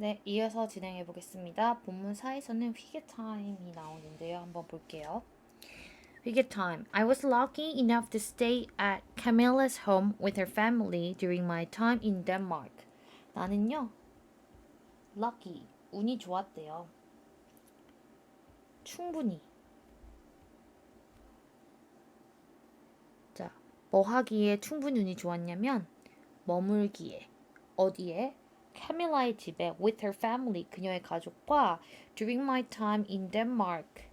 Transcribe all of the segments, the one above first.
네, 이어서 진행해 보겠습니다. 본문 4에서는 회계 타임이 나오는데요. 한번 볼게요. 회계 time. I was lucky enough to stay at Camilla's home with her family during my time in Denmark. 나는요, lucky, 운이 좋았대요. 충분히. 자, 뭐 하기에 충분히 운이 좋았냐면 머물기에. 어디에? 카밀라의 집에 with her family, 그녀의 가족과 during my time in Denmark.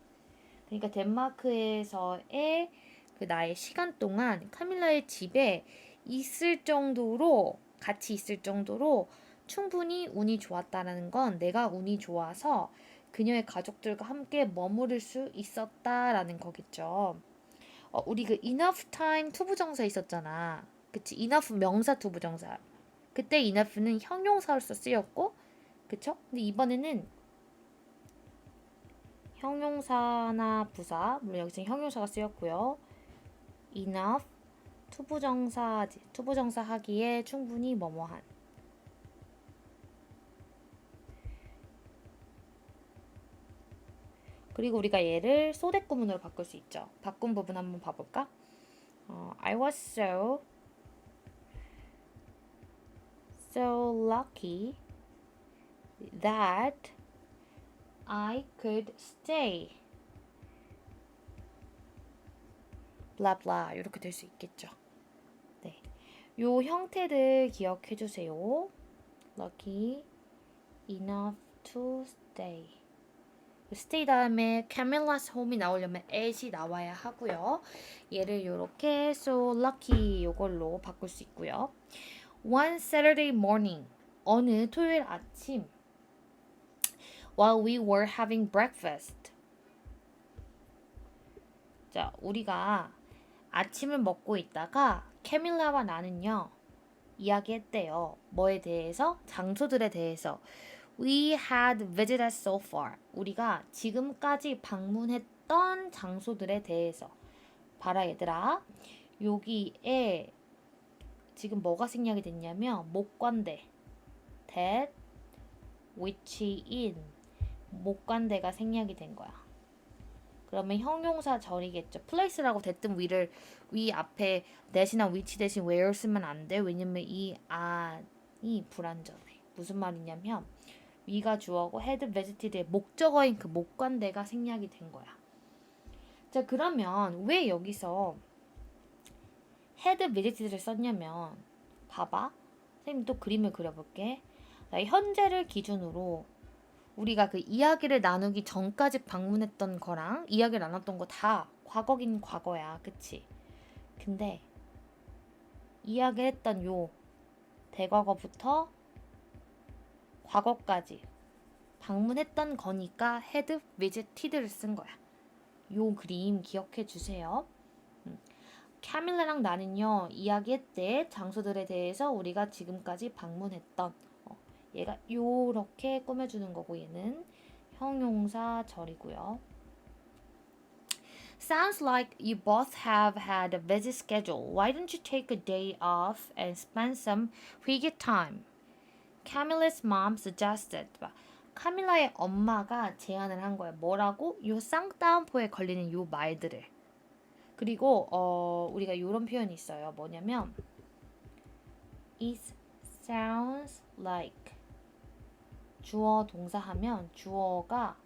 그러니까 덴마크에서의 그 나의 시간 동안 카밀라의 집에 있을 정도로 같이 있을 정도로 충분히 운이 좋았다라는 건 내가 운이 좋아서 그녀의 가족들과 함께 머무를 수 있었다라는 거겠죠. 우리 그 enough time 투부정사 있었잖아. 그치? enough 명사 투부정사. 그때 enough는 형용사로서 쓰였고, 그쵸? 근데 이번에는 형용사나 부사, 물론 여기서 형용사가 쓰였고요. enough 투부정사지. 투부정사 하기에 충분히 뭐뭐한. 그리고 우리가 얘를 소댓 구문으로 바꿀 수 있죠. 바꾼 부분 한번 봐볼까? I was so lucky that I could stay. 블라블라 이렇게 될 수 있겠죠. 네, 요 형태를 기억해 주세요. Lucky enough to stay. stay 다음에 Camilla's home이 나오려면 at이 나와야 하고요. 얘를 이렇게 so lucky 요걸로 바꿀 수 있고요. One Saturday morning, 어느 토요일 아침, while we were having breakfast. 자, 우리가 아침을 먹고 있다가 캐밀라와 나는요 이야기했대요. 뭐에 대해서? 장소들에 대해서. We had visited so far. 우리가 지금까지 방문했던 장소들에 대해서. 봐라 얘들아. 여기에 지금 뭐가 생략이 됐냐면 목관대. that, which in. 목관대가 생략이 된 거야. 그러면 형용사 절이겠죠. place라고 됐든 위 앞에 that이나 which 대신 where 쓰면 안 돼. 왜냐면 이 안이 불완전해. 무슨 말이냐면 위가 주어고 had visited의 목적어인 그 목관대가 생략이 된 거야. 자, 그러면 왜 여기서 had visited를 썼냐면 봐봐. 선생님 또 그림을 그려볼게. 자, 현재를 기준으로 우리가 그 이야기를 나누기 전까지 방문했던 거랑 이야기를 나눴던 거 다 과거긴 과거야. 그치? 근데 이야기를 했던 요 대과거부터 과거까지 방문했던 거니까 had visited를 쓴 거야. 요 그림 기억해 주세요. 카밀라랑 나는요 이야기했대 장소들에 대해서 우리가 지금까지 방문했던 얘가 요렇게 꾸며주는 거고 얘는 형용사 절이고요. Sounds like you both have had a busy schedule. Why don't you take a day off and spend some free time? Camilla's mom suggested. 카밀라의 엄마가 제안을 한 거예요. 뭐라고? 요 쌍따옴표에 걸리는 요 말들을. 그리고 우리가 요런 표현이 있어요. 뭐냐면 It sounds like 주어 동사 하면 주어가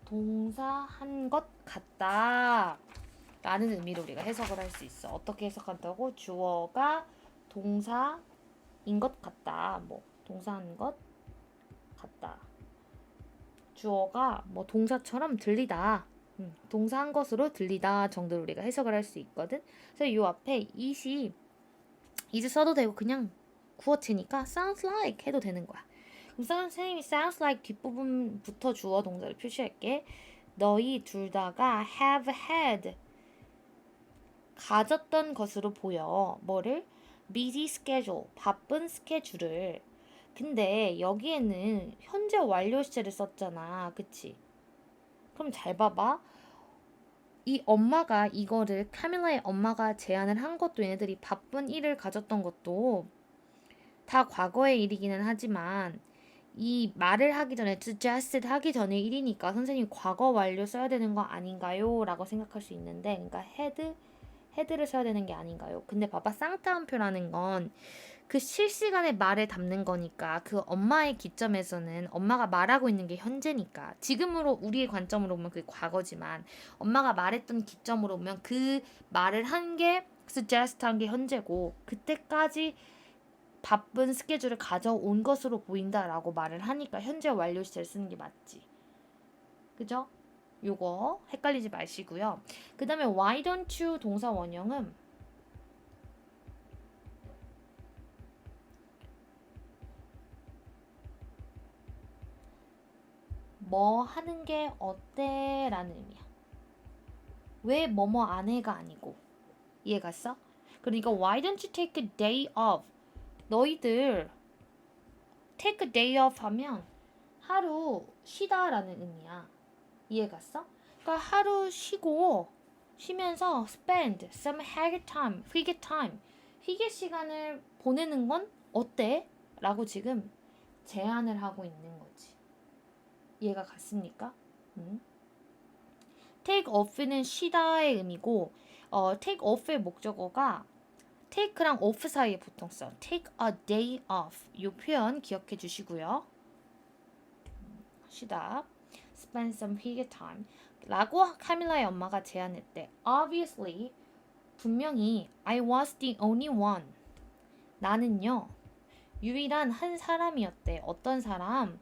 동사한 것 같다 라는 의미로 우리가 해석을 할 수 있어. 어떻게 해석한다고? 주어가 동사인 것 같다. 뭐 동사한 것 같다. 주어가 뭐 동사처럼 들리다. 동사한 것으로 들리다 정도로 우리가 해석을 할 수 있거든. 그래서 이 앞에 it이 써도 되고 그냥 구어체니까 sounds like 해도 되는 거야. 그럼 선생님이 sounds like 뒷부분부터 주어 동사를 표시할게. 너희 둘 다가 have had 가졌던 것으로 보여. 뭐를? busy schedule 바쁜 스케줄을. 근데 여기에는 현재 완료 시제를 썼잖아. 그치? 그럼 잘 봐봐. 이 엄마가 이거를 카밀라의 엄마가 제안을 한 것도 얘네들이 바쁜 일을 가졌던 것도 다 과거의 일이기는 하지만 이 말을 하기 전에 suggested 하기 전에 일이니까 선생님 과거 완료 써야 되는 거 아닌가요? 라고 생각할 수 있는데 그러니까 had를 써야 되는 게 아닌가요? 근데 봐봐 쌍따옴표라는 건 그 실시간에 말을 담는 거니까 그 엄마의 기점에서는 엄마가 말하고 있는 게 현재니까 지금으로 우리의 관점으로 보면 그게 과거지만 엄마가 말했던 기점으로 보면 그 말을 한 게 suggest 한 게 현재고 그때까지 바쁜 스케줄을 가져온 것으로 보인다라고 말을 하니까 현재 완료 시제를 쓰는 게 맞지. 그죠? 요거 헷갈리지 마시고요. 그 다음에 why don't you 동사 원형은 뭐 하는 게 어때? 라는 의미야. 왜 뭐뭐 안 해가 아니고. 이해갔어? 그러니까 why don't you take a day off? 너희들 take a day off 하면 하루 쉬다 라는 의미야. 이해갔어? 그러니까 하루 쉬면서 spend some 회계 time 회계 시간을 보내는 건 어때? 라고 지금 제안을 하고 있는 거지. 이해가 갔습니까? take off는 쉬다의 의미고 take off의 목적어가 take랑 off 사이에 보통 써. take a day off 이 표현 기억해 주시고요. 쉬다 spend some 회계 time 라고 카밀라의 엄마가 제안했대. Obviously 분명히 I was the only one 나는요 유일한 한 사람이었대. 어떤 사람?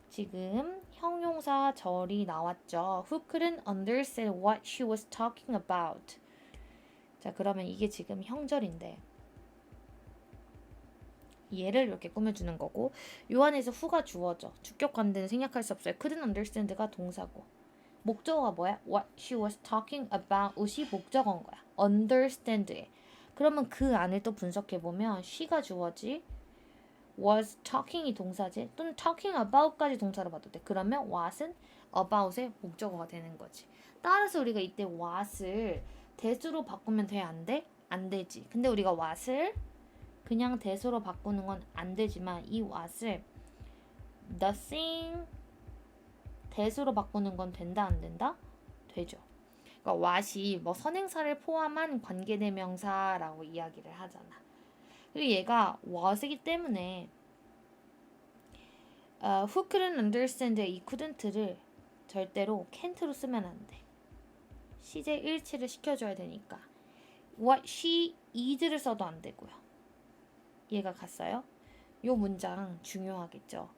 지금 형용사 절이 나왔죠. Who couldn't understand what she was talking about. 자 그러면 이게 지금 형절인데 얘를 이렇게 꾸며주는 거고 요 안에서 who가 주어져. 주격관대는 생략할 수 없어요. couldn't understand가 동사고 목적어가 뭐야? What she was talking about이 목적어인 거야. understand에. 그러면 그 안을 또 분석해보면 she가 주어지 was talking이 동사지 또는 talking about까지 동사로 봐도 돼. 그러면 what은 about의 목적어가 되는 거지. 따라서 우리가 이때 what을 대수로 바꾸면 돼? 안 돼? 안 되지. 근데 우리가 what을 그냥 대수로 바꾸는 건 안 되지만 이 what을 the thing 대수로 바꾸는 건 된다 안 된다? 되죠. 그러니까 what이 뭐 선행사를 포함한 관계대명사라고 이야기를 하잖아. 그리고 얘가 was이기 때문에 who couldn't understand의 이 couldn't를 절대로 can't로 쓰면 안 돼. 시제 일치를 시켜줘야 되니까 what she is를 써도 안 되고요. 이해가 갔어요? 요 문장 중요하겠죠.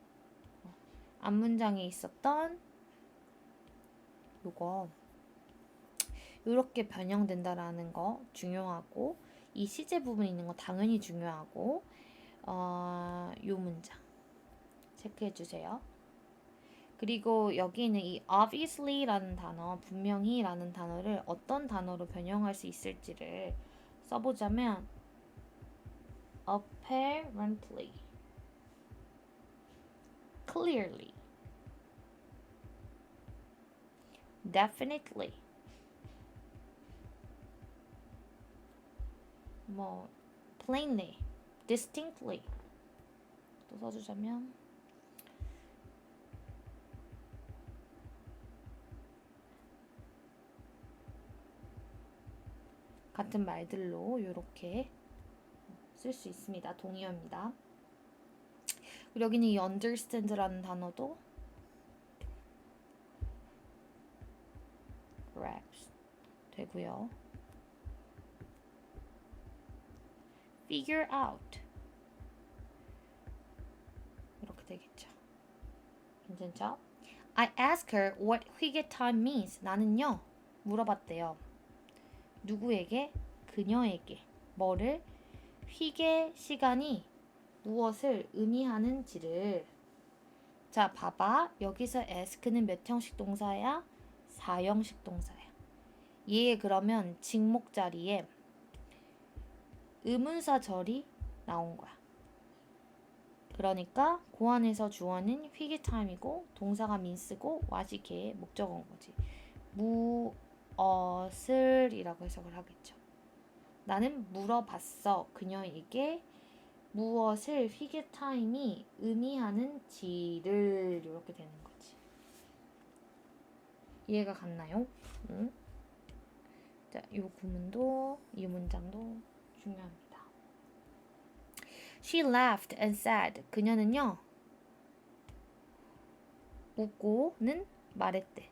앞문장에 있었던 요거 요렇게 변형된다라는 거 중요하고 이 시제 부분 있는 거 당연히 중요하고 요 문장 체크해 주세요. 그리고 여기 있는 이 obviously라는 단어, 분명히라는 단어를 어떤 단어로 변형할 수 있을지를 써보자면 apparently, clearly, definitely, 뭐 plainly, distinctly 또 써주자면 같은 말들로 이렇게 쓸 수 있습니다. 동의어입니다. 그리고 여기는 이 understand라는 단어도 grasp 되고요. figure out 이렇게 되겠죠. 괜찮죠? I asked her what 회계 time means. 나는요 물어봤대요. 누구에게? 그녀에게. 뭐를? 회계 시간이 무엇을 의미하는지를. 자 봐봐. 여기서 ask는 몇 형식 동사야? 4형식 동사야. 얘 그러면 직목 자리에 의문사 절이 나온 거야. 그러니까 그 안에서 주어는 회계 타임이고 동사가 means고 what이 걔의 목적어인 거지. 무엇을 이라고 해석을 하겠죠. 나는 물어봤어. 그녀에게 무엇을 회계 타임이 의미하는지를 이렇게 되는 거지. 이해가 갔나요? 응? 자, 이 구문도 이 문장도 중요합니다. She laughed and said. 그녀는요. 웃고는 말했대.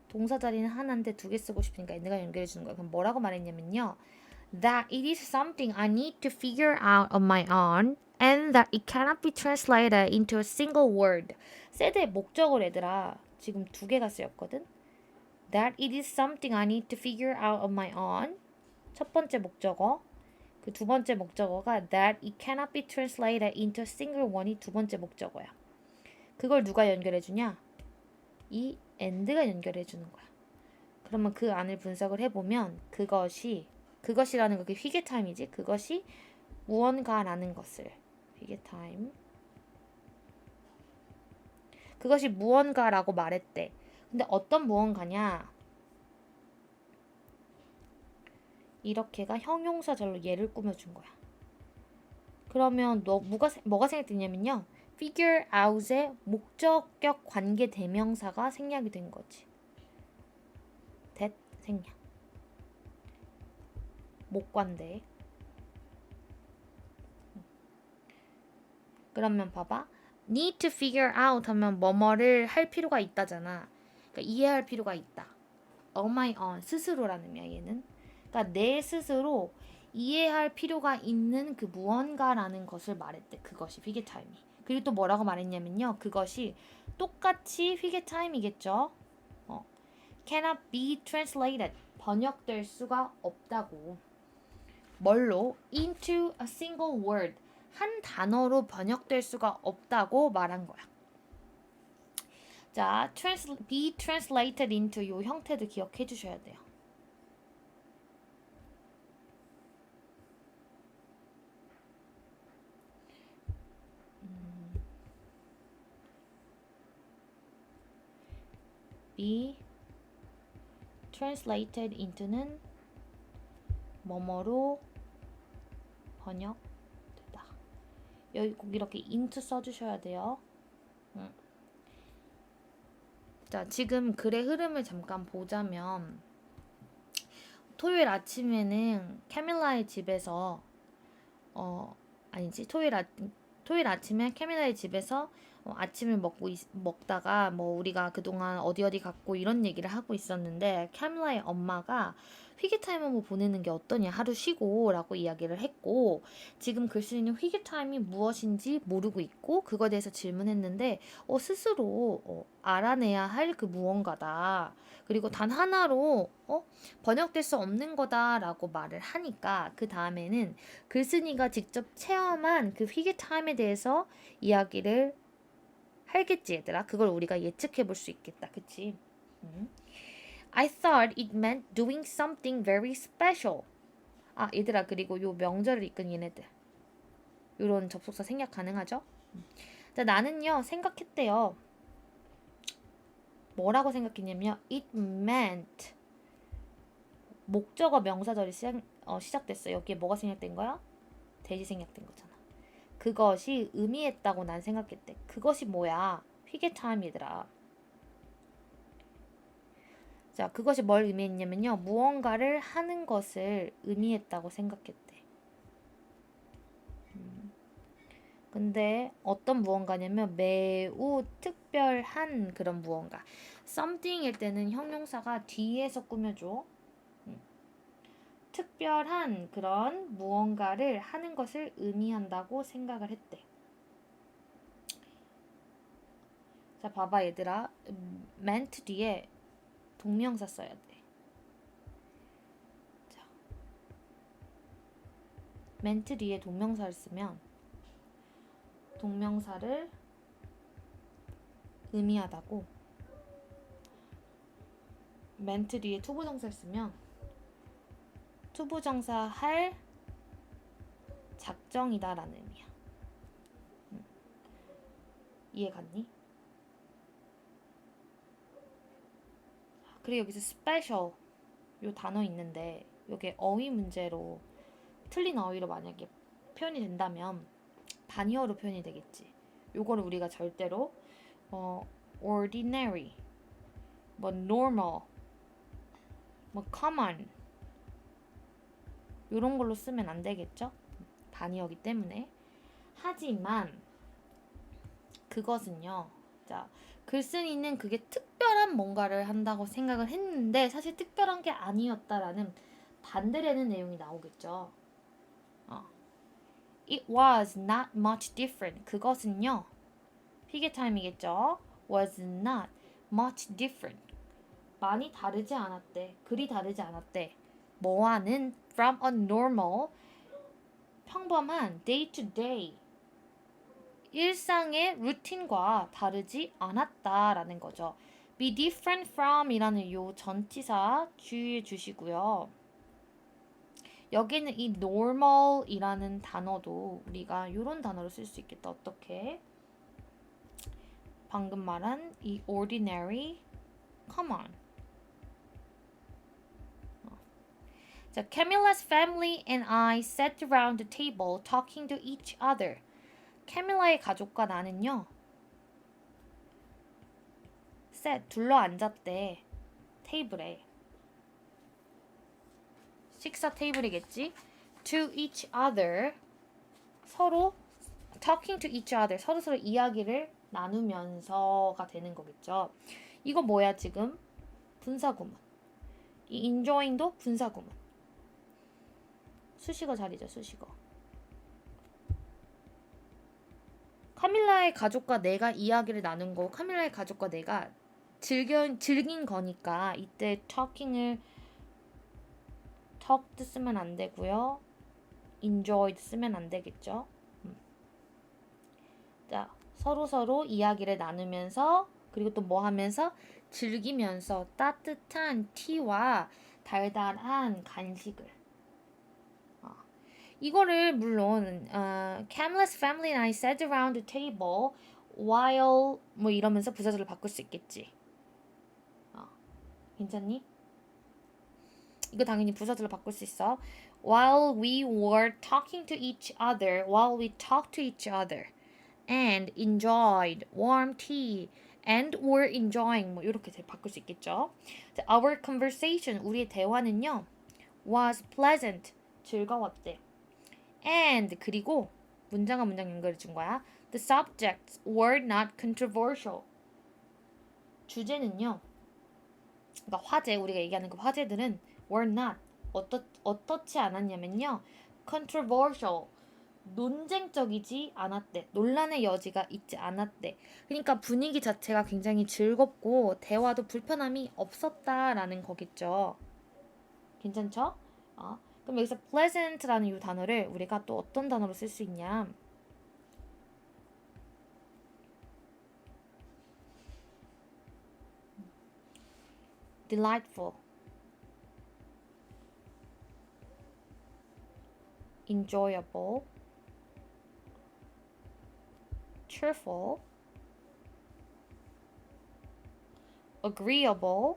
동사 자리는 하나인데 두 개 쓰고 싶으니까 얘네가 연결해 주는 거야. 그럼 뭐라고 말했냐면요. That it is something I need to figure out on my own and that it cannot be translated into a single word. said의 목적을 얘들아 지금 두 개가 쓰였거든. That it is something I need to figure out on my own. 첫 번째 목적어. 그 두 번째 목적어가 that it cannot be translated into a single one이 두 번째 목적어야. 그걸 누가 연결해 주냐? 이 and가 연결해 주는 거야. 그러면 그 안을 분석을 해보면 그것이라는 거, 그게 회계 타임이지. 그것이 무언가라는 것을 회계 타임. 그것이 무언가라고 말했대. 근데 어떤 무언가냐? 이렇게가 형용사절로 얘를 꾸며준 거야. 그러면 뭐가 생략됐냐면요. figure out의 목적격 관계 대명사가 생략이 된 거지. that 생략. 목관대. 그러면 봐봐. need to figure out 하면 뭐뭐를 할 필요가 있다잖아. 그러니까 이해할 필요가 있다. on my own 스스로라는 의미야 얘는. 그러니까 내 스스로 이해할 필요가 있는 그 무언가라는 것을 말했대. 그것이 회계 타임이. 그리고 또 뭐라고 말했냐면요. 그것이 똑같이 회계 타임이겠죠. cannot be translated. 번역될 수가 없다고. 뭘로? into a single word. 한 단어로 번역될 수가 없다고 말한 거야. 자, be translated into 요 형태도 기억해 주셔야 돼요. be translated into는 뭐뭐로 번역되다. 여기 꼭 이렇게 into 써주셔야 돼요. 자, 지금 글의 흐름을 잠깐 보자면 토요일 아침에는 캐밀라의 집에서 토요일 아침에 캐밀라의 집에서 아침을 먹다가 뭐 우리가 그동안 어디 갔고 이런 얘기를 하고 있었는데 캐밀라의 엄마가 회계타임을 보내는 게 어떠냐 하루 쉬고 라고 이야기를 했고 지금 글쓴이는 회계타임이 무엇인지 모르고 있고 그거에 대해서 질문했는데 스스로 알아내야 할 그 무언가다. 그리고 단 하나로 번역될 수 없는 거다라고 말을 하니까 그 다음에는 글쓴이가 직접 체험한 그 회계타임에 대해서 이야기를 하겠지 얘들아. 그걸 우리가 예측해 볼 수 있겠다. 그치? I thought it meant doing something very special. 아 얘들아 그리고 요 명절을 이끈 얘네들 요런 접속사 생략 가능하죠? 자 나는요 생각했대요. 뭐라고 생각했냐면요. It meant 목적어 명사절이 시작됐어. 여기에 뭐가 생략된 거야? 대시 생략된 거잖아. 그것이 의미했다고 난 생각했대. 그것이 뭐야? 회계 타임 얘들아. 자, 그것이 뭘 의미했냐면요. 무언가를 하는 것을 의미했다고 생각했대. 근데 어떤 무언가냐면 매우 특별한 그런 무언가. something일 때는 형용사가 뒤에서 꾸며줘. 특별한 그런 무언가를 하는 것을 의미한다고 생각을 했대. 자, 봐봐 얘들아. meant 뒤에 동명사 써야 돼. 자, meant 뒤에 동명사를 쓰면 동명사를 의미하다고 meant 뒤에 투부정사를 쓰면 투부정사 할 작정이다라는 의미야. 이해 갔니? 그리고 여기서 special 요 단어 있는데 요게 어휘 문제로 틀린 어휘로 만약에 표현이 된다면 반의어로 표현이 되겠지. 요거를 우리가 절대로 ordinary, 뭐 normal, 뭐 common 요런 걸로 쓰면 안 되겠죠? 반의어기 때문에. 하지만 그것은요. 자, 글쓴이는 그게 특별한 뭔가를 한다고 생각을 했는데 사실 특별한 게 아니었다라는 반대되는 내용이 나오겠죠. It was not much different. 그것은요. 피게 타임이겠죠. Was not much different. 많이 다르지 않았대. 그리 다르지 않았대. 뭐와는 from a normal 평범한 day to day 일상의 루틴과 다르지 않았다라는 거죠. be different from 이라는 요 전치사 주의해 주시고요. 여기는 이 normal 이라는 단어도 우리가 요런 단어로 쓸 수 있겠다. 어떻게? 방금 말한 이 ordinary, common. 자, Camilla's family and I sat around the table talking to each other. 캐밀라의 가족과 나는요. sat, 둘러 앉았대. 테이블에. 식사 테이블이겠지. to each other. 서로 talking to each other. 서로 이야기를 나누면서가 되는 거겠죠. 이거 뭐야 지금? 분사구문. 이 enjoying도 분사구문. 수식어 자리죠. 수식어. 카밀라의 가족과 내가 이야기를 나눈 거 카밀라의 가족과 내가 즐긴 거니까 이때 talking을 talked 쓰면 안 되고요. enjoyed 쓰면 안 되겠죠. 자, 서로 이야기를 나누면서 그리고 또 뭐 하면서 즐기면서 따뜻한 티와 달달한 간식을 이거를 물론 Camille's family and I sat around the table while 뭐 이러면서 부사절을 바꿀 수 있겠지. 괜찮니? 이거 당연히 부사절로 바꿀 수 있어. While we were talking to each other, while we talked to each other and enjoyed warm tea and were enjoying 뭐 이렇게 바꿀 수 있겠죠. Our conversation, 우리의 대화는요 was pleasant, 즐거웠대. And 그리고 문장과 문장 연결해 준 거야. The subjects were not controversial. 주제는요. 그러니까 화제 우리가 얘기하는 그 화제들은 were not 어떻지 않았냐면요. controversial 논쟁적이지 않았대. 논란의 여지가 있지 않았대. 그러니까 분위기 자체가 굉장히 즐겁고 대화도 불편함이 없었다라는 거겠죠. 괜찮죠? 그럼 여기서 pleasant라는 이 단어를 우리가 또 어떤 단어로 쓸 수 있냐? delightful, enjoyable, cheerful, agreeable,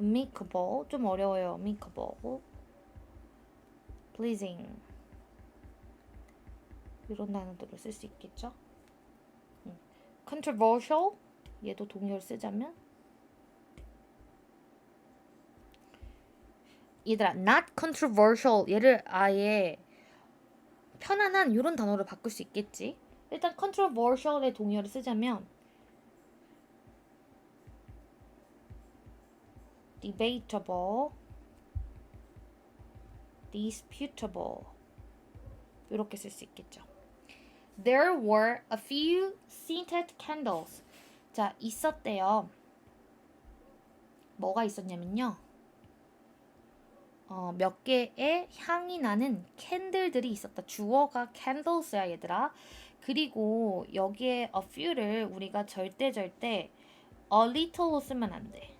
amicable, 좀 어려워요. amicable, pleasing 이런 단어들을 쓸 수 있겠죠? controversial 얘도 동의어를 쓰자면 얘들아 not controversial 얘를 아예 편안한 이런 단어로 바꿀 수 있겠지. 일단 controversial의 동의어를 쓰자면 debatable, disputable 이렇게 쓸 수 있겠죠. There were a few scented candles. 자, 있었대요. 뭐가 있었냐면요. 몇 개의 향이 나는 캔들들이 있었다. 주어가 candles야 얘들아. 그리고 여기에 a few를 우리가 절대 a little로 쓰면 안 돼.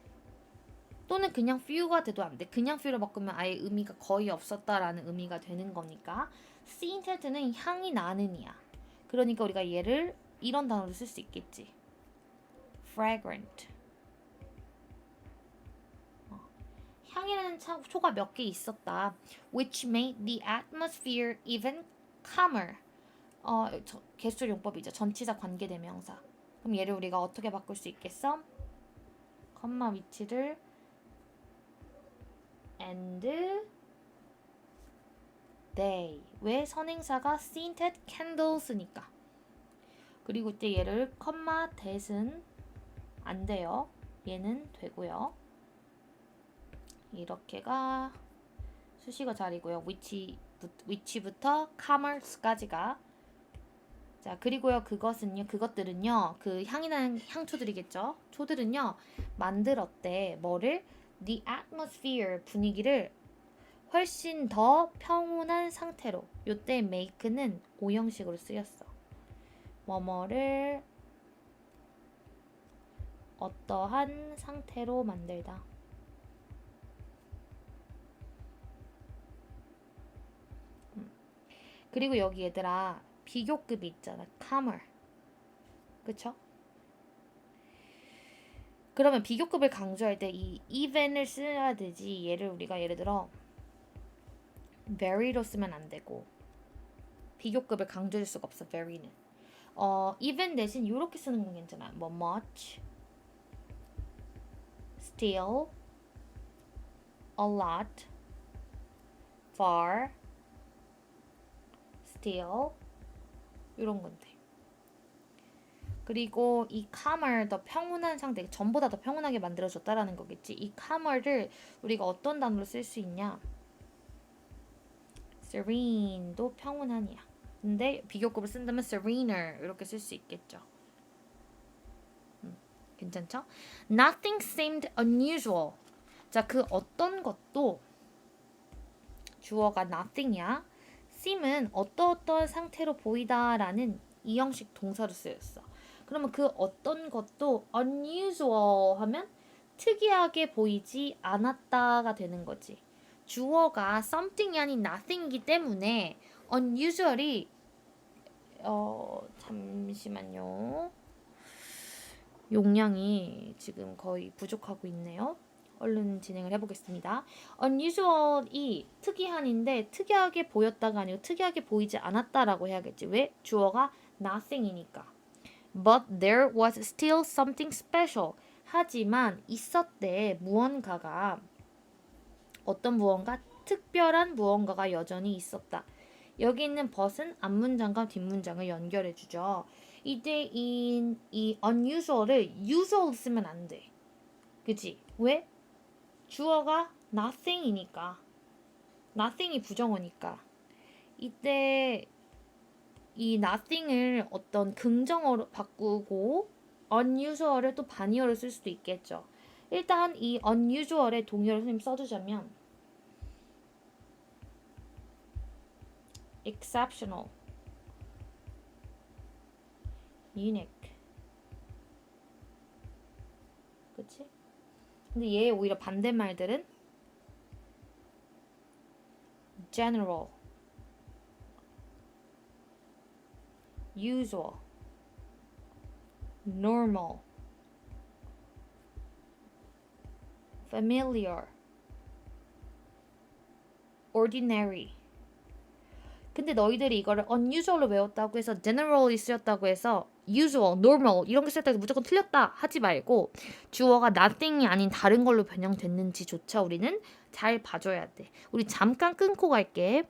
또는 그냥 few가 돼도 안 돼. 그냥 few로 바꾸면 아예 의미가 거의 없었다라는 의미가 되는 거니까 scented는 향이 나는이야. 그러니까 우리가 얘를 이런 단어로 쓸 수 있겠지. fragrant. 향이라는 초가 몇 개 있었다. Which made the atmosphere even calmer. 개수절 용법이죠. 전치사 관계대명사. 그럼 얘를 우리가 어떻게 바꿀 수 있겠어? 컴마 위치를 and they. 왜? 선행사가 scented candles니까. 그리고 이때 얘를 컴마 that은 안 돼요. 얘는 되고요. 이렇게가 수식어 자리고요. 위치부터 calmers까지가. 자, 그리고요. 그것들은요. 그 향이나는 향초들이겠죠. 초들은요. 만들었대. 뭐를? The atmosphere, 분위기를 훨씬 더 평온한 상태로. 요때 make는 오형식으로 쓰였어. 뭐뭐를 어떠한 상태로 만들다. 그리고 여기 얘들아 비교급이 있잖아. calmer. 그쵸? 그러면 비교급을 강조할 때 이 even을 써야 되지. 얘를 우리가 예를 들어 very로 쓰면 안 되고 비교급을 강조할 수가 없어. very는. even 대신 이렇게 쓰는 건 괜찮아. 뭐 much, still, a lot, far, still 이런 건데. 그리고 이 calmer 더 평온한 상태, 전보다 더 평온하게 만들어줬다라는 거겠지. 이 calmer를 우리가 어떤 단어로 쓸 수 있냐? serene도 평온한이야. 근데 비교급을 쓴다면 serener 이렇게 쓸 수 있겠죠. 괜찮죠? Nothing seemed unusual. 자, 그 어떤 것도 주어가 nothing이야. seem은 어떠어떠한 상태로 보이다라는 이 형식 동사로 쓰였어. 그러면 그 어떤 것도 unusual 하면 특이하게 보이지 않았다가 되는 거지. 주어가 something이 아닌 nothing이기 때문에 unusual이 잠시만요. 용량이 지금 거의 부족하고 있네요. 얼른 진행을 해보겠습니다. unusual이 특이한인데 특이하게 보였다가 아니고 특이하게 보이지 않았다라고 해야겠지. 왜? 주어가 nothing이니까. But there was still something special. 하지만 있었대 무언가가 어떤 무언가? 특별한 무언가가 여전히 있었다. 여기 있는 but은 앞문장과 뒷문장을 연결해주죠. 이때 이 unusual을 usual 쓰면 안 돼. 그치? 왜? 주어가 nothing이니까. nothing이 부정어니까. 이때 이 nothing을 어떤 긍정어로 바꾸고 unusual을 또 반의어로 쓸 수도 있겠죠. 일단 이 unusual의 동의어를 선생님 써주자면 exceptional, unique. 그치? 근데 얘 오히려 반대말들은 general, usual, normal, familiar, ordinary. 근데 너희들이 이거를 unusual로 외웠다고 해서 generally 쓰였다고 해서 usual, normal 이런 게 쓰였다고 해서 무조건 틀렸다 하지 말고 주어가 nothing이 아닌 다른 걸로 변형됐는지조차 우리는 잘 봐줘야 돼. 우리 잠깐 끊고 갈게.